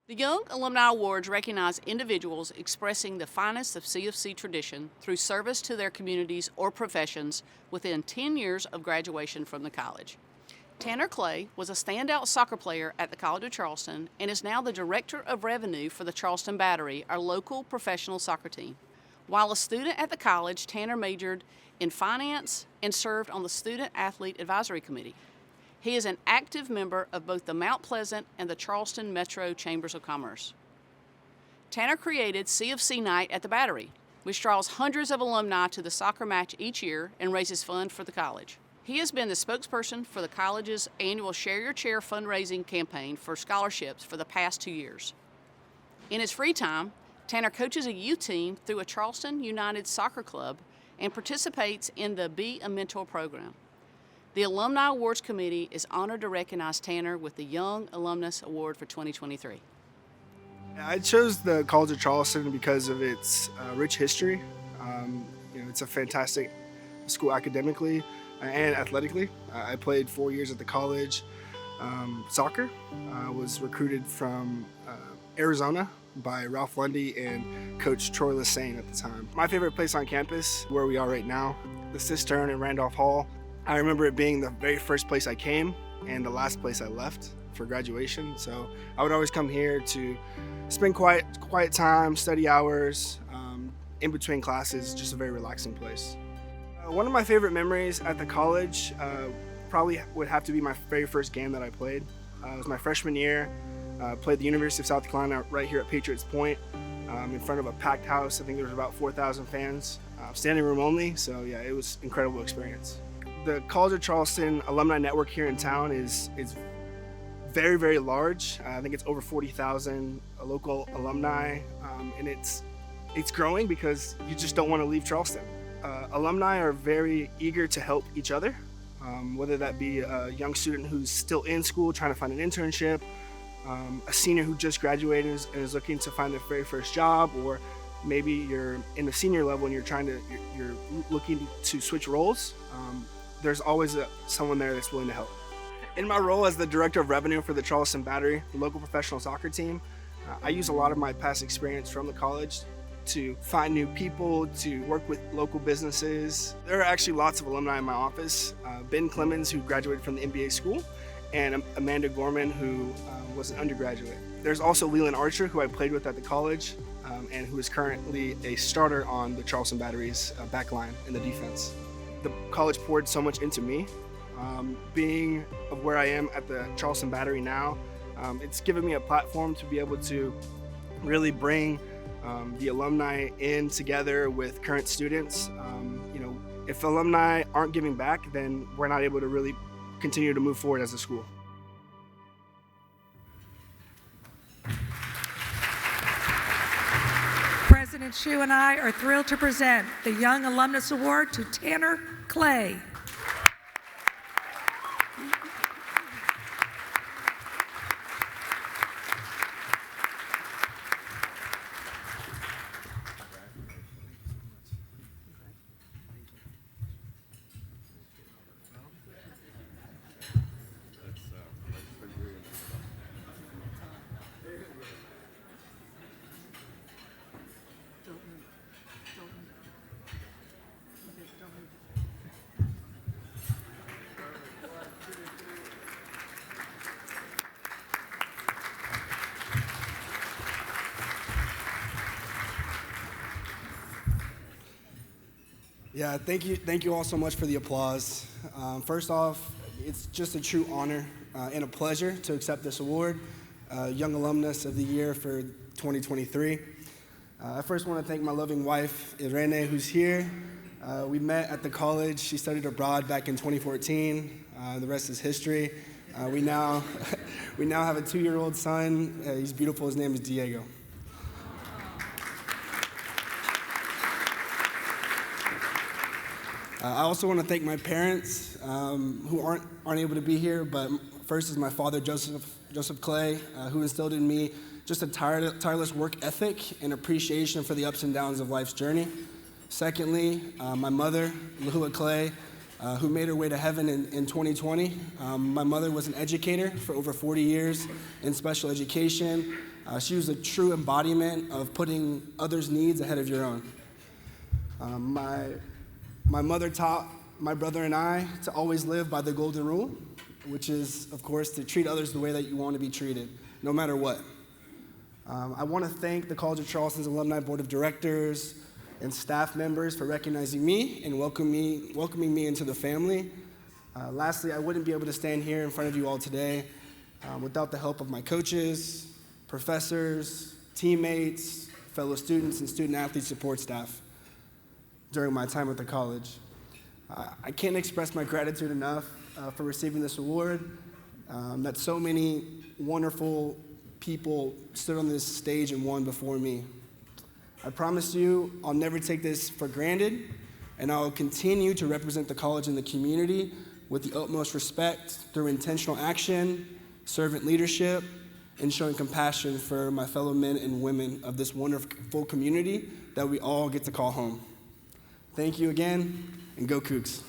The Young Alumni Awards recognize individuals expressing the finest of CofC tradition through service to their communities or professions within 10 years of graduation from the college. Tanner Clay was a standout soccer player at the College of Charleston and is now the Director of Revenue for the Charleston Battery, our local professional soccer team. While a student at the college, Tanner majored in finance and served on the Student Athlete Advisory Committee. He is an active member of both the Mount Pleasant and the Charleston Metro Chambers of Commerce. Tanner created CofC Night at the Battery, which draws hundreds of alumni to the soccer match each year and raises funds for the college. He has been the spokesperson for the college's annual Share Your Chair fundraising campaign for scholarships for the past 2 years. In his free time, Tanner coaches a youth team through a Charleston United Soccer Club and participates in the Be a Mentor program. The Alumni Awards Committee is honored to recognize Tanner with the Young Alumnus Award for 2023. I chose the College of Charleston because of its rich history. It's a fantastic school academically and athletically. I played 4 years at the college. Soccer. I was recruited from Arizona by Ralph Lundy and Coach Troy Lassane at the time. My favorite place on campus, where we are right now, the Cistern in Randolph Hall. I remember it being the very first place I came and the last place I left for graduation. So I would always come here to spend quiet time, study hours, in between classes, just a very relaxing place. One of my favorite memories at the college probably would have to be my very first game that I played. It was my freshman year. Played the University of South Carolina right here at Patriots Point in front of a packed house. I think there was about 4,000 fans, standing room only. So yeah, it was an incredible experience. The College of Charleston alumni network here in town is very, very large. I think it's over 40,000 local alumni, and it's growing because you just don't want to leave Charleston. Alumni are very eager to help each other, whether that be a young student who's still in school trying to find an internship, a senior who just graduated and is looking to find their very first job, or maybe you're in the senior level and you're looking to switch roles. There's always someone there that's willing to help. In my role as the Director of Revenue for the Charleston Battery, the local professional soccer team, I use a lot of my past experience from the college to find new people, to work with local businesses. There are actually lots of alumni in my office. Ben Clemens, who graduated from the MBA school, and Amanda Gorman, who was an undergraduate. There's also Leland Archer, who I played with at the college, and who is currently a starter on the Charleston Battery's back line in the defense. The college poured so much into me. Being of where I am at the Charleston Battery now, it's given me a platform to be able to really bring the alumni in together with current students. If alumni aren't giving back, then we're not able to really continue to move forward as a school. President Hsu and I are thrilled to present the Young Alumnus Award to Tanner Clay. Yeah, thank you all so much for the applause. First off, it's just a true honor and a pleasure to accept this award, Young Alumnus of the Year for 2023. I first want to thank my loving wife, Irene, who's here. We met at the college. She studied abroad back in 2014. The rest is history. We now have a 2-year-old son. He's beautiful. His name is Diego. I also want to thank my parents who aren't able to be here, but first is my father, Joseph Clay, who instilled in me just a tireless work ethic and appreciation for the ups and downs of life's journey. Secondly, my mother, Lahua Clay, who made her way to heaven in 2020. My mother was an educator for over 40 years in special education. She was a true embodiment of putting others' needs ahead of your own. My mother taught my brother and I to always live by the golden rule, which is, of course, to treat others the way that you want to be treated, no matter what. I want to thank the College of Charleston's Alumni Board of Directors and staff members for recognizing me and welcoming me into the family. Lastly, I wouldn't be able to stand here in front of you all today without the help of my coaches, professors, teammates, fellow students, and student-athlete support staff during my time at the college. I can't express my gratitude enough for receiving this award, that so many wonderful people stood on this stage and won before me. I promise you I'll never take this for granted, and I'll continue to represent the college and the community with the utmost respect through intentional action, servant leadership, and showing compassion for my fellow men and women of this wonderful community that we all get to call home. Thank you again, and go Cougs.